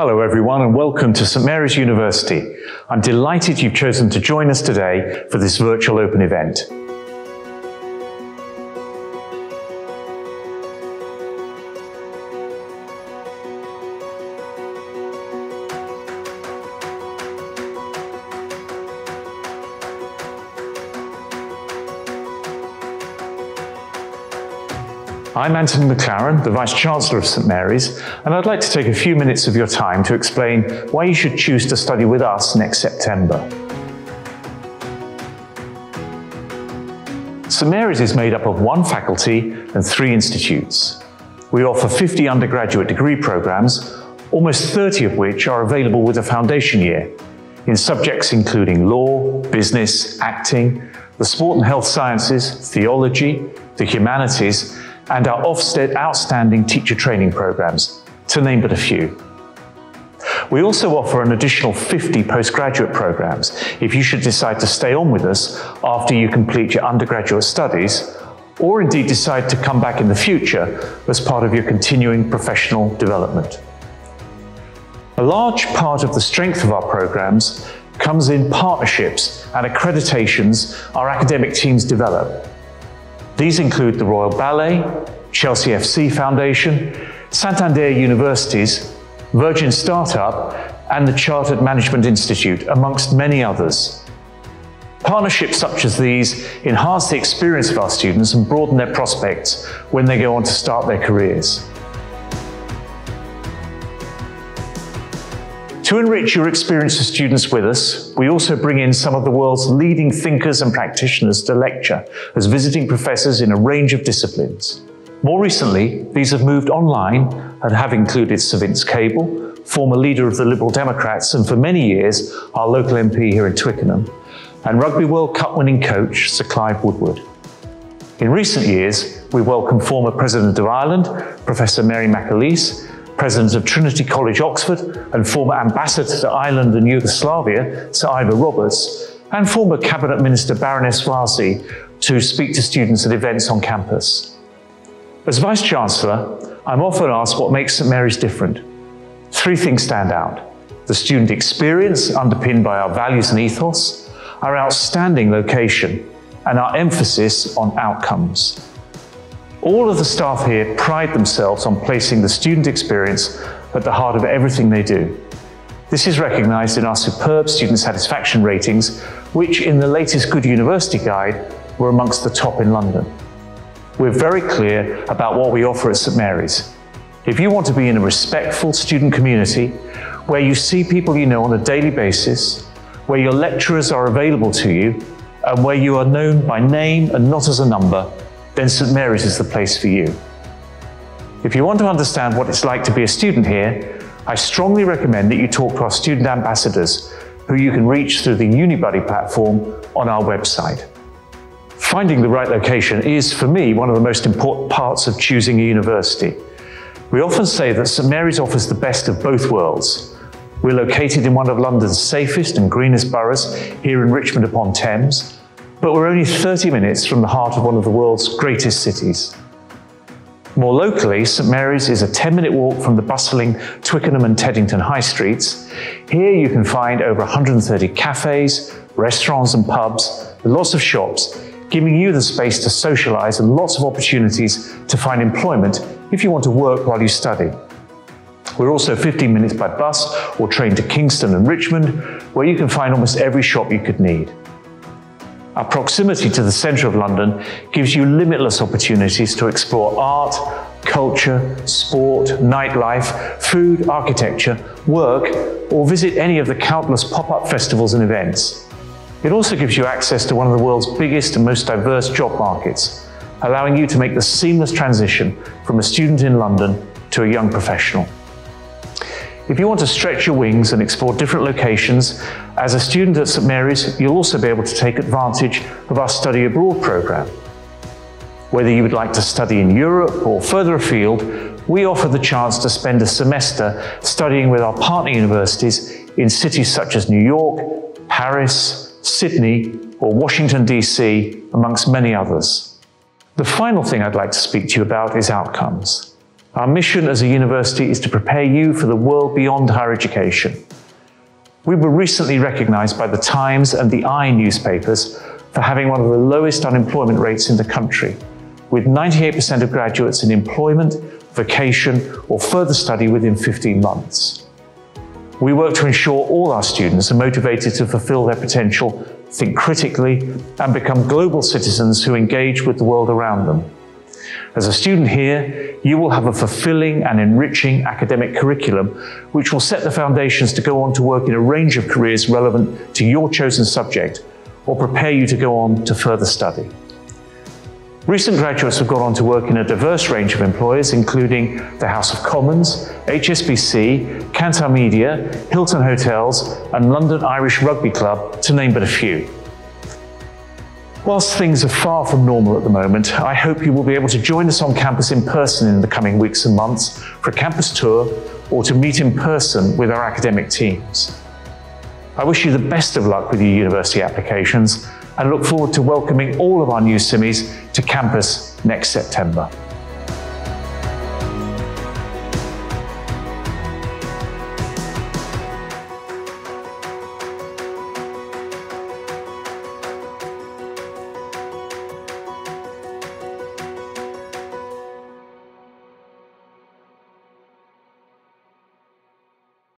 Hello everyone and welcome to St Mary's University. I'm delighted you've chosen to join us today for this virtual open event. I'm Anthony McLaren, the Vice-Chancellor of St Mary's, and I'd like to take a few minutes of your time to explain why you should choose to study with us next September. St Mary's is made up of one faculty and 3 institutes. We offer 50 undergraduate degree programs, almost 30 of which are available with a foundation year, in subjects including law, business, acting, the sport and health sciences, theology, the humanities, and our Ofsted outstanding teacher training programs, to name but a few. We also offer an additional 50 postgraduate programs if you should decide to stay on with us after you complete your undergraduate studies, or indeed decide to come back in the future as part of your continuing professional development. A large part of the strength of our programs comes in partnerships and accreditations our academic teams develop. These include the Royal Ballet, Chelsea FC Foundation, Santander Universities, Virgin Startup, and the Chartered Management Institute, amongst many others. Partnerships such as these enhance the experience of our students and broaden their prospects when they go on to start their careers. To enrich your experience as students with us, we also bring in some of the world's leading thinkers and practitioners to lecture as visiting professors in a range of disciplines. More recently, these have moved online and have included Sir Vince Cable, former leader of the Liberal Democrats and for many years our local MP here in Twickenham, and Rugby World Cup winning coach Sir Clive Woodward. In recent years, we welcome former President of Ireland, Professor Mary McAleese, President of Trinity College, Oxford, and former Ambassador to Ireland and Yugoslavia, Sir Ivor Roberts, and former Cabinet Minister Baroness Vasi to speak to students at events on campus. As Vice-Chancellor, I'm often asked what makes St Mary's different. 3 things stand out: the student experience underpinned by our values and ethos, our outstanding location, and our emphasis on outcomes. All of the staff here pride themselves on placing the student experience at the heart of everything they do. This is recognised in our superb student satisfaction ratings, which in the latest Good University Guide were amongst the top in London. We're very clear about what we offer at St Mary's. If you want to be in a respectful student community, where you see people you know on a daily basis, where your lecturers are available to you, and where you are known by name and not as a number, then St Mary's is the place for you. If you want to understand what it's like to be a student here, I strongly recommend that you talk to our student ambassadors, who you can reach through the UniBuddy platform on our website. Finding the right location is, for me, one of the most important parts of choosing a university. We often say that St Mary's offers the best of both worlds. We're located in one of London's safest and greenest boroughs, here in Richmond upon Thames, but we're only 30 minutes from the heart of one of the world's greatest cities. More locally, St Mary's is a 10-minute walk from the bustling Twickenham and Teddington high streets. Here you can find over 130 cafes, restaurants and pubs, with lots of shops, giving you the space to socialise and lots of opportunities to find employment if you want to work while you study. We're also 15 minutes by bus or train to Kingston and Richmond, where you can find almost every shop you could need. Our proximity to the centre of London gives you limitless opportunities to explore art, culture, sport, nightlife, food, architecture, work, or visit any of the countless pop-up festivals and events. It also gives you access to one of the world's biggest and most diverse job markets, allowing you to make the seamless transition from a student in London to a young professional. If you want to stretch your wings and explore different locations, as a student at St Mary's, you'll also be able to take advantage of our study abroad programme. Whether you would like to study in Europe or further afield, we offer the chance to spend a semester studying with our partner universities in cities such as New York, Paris, Sydney, or Washington DC, amongst many others. The final thing I'd like to speak to you about is outcomes. Our mission as a university is to prepare you for the world beyond higher education. We were recently recognised by the Times and the I newspapers for having one of the lowest unemployment rates in the country, with 98% of graduates in employment, vocation, or further study within 15 months. We work to ensure all our students are motivated to fulfil their potential, think critically, and become global citizens who engage with the world around them. As a student here, you will have a fulfilling and enriching academic curriculum, which will set the foundations to go on to work in a range of careers relevant to your chosen subject, or prepare you to go on to further study. Recent graduates have gone on to work in a diverse range of employers, including the House of Commons, HSBC, Kantar Media, Hilton Hotels, and London Irish Rugby Club, to name but a few. Whilst things are far from normal at the moment, I hope you will be able to join us on campus in person in the coming weeks and months for a campus tour or to meet in person with our academic teams. I wish you the best of luck with your university applications and look forward to welcoming all of our new SIMMYs to campus next September.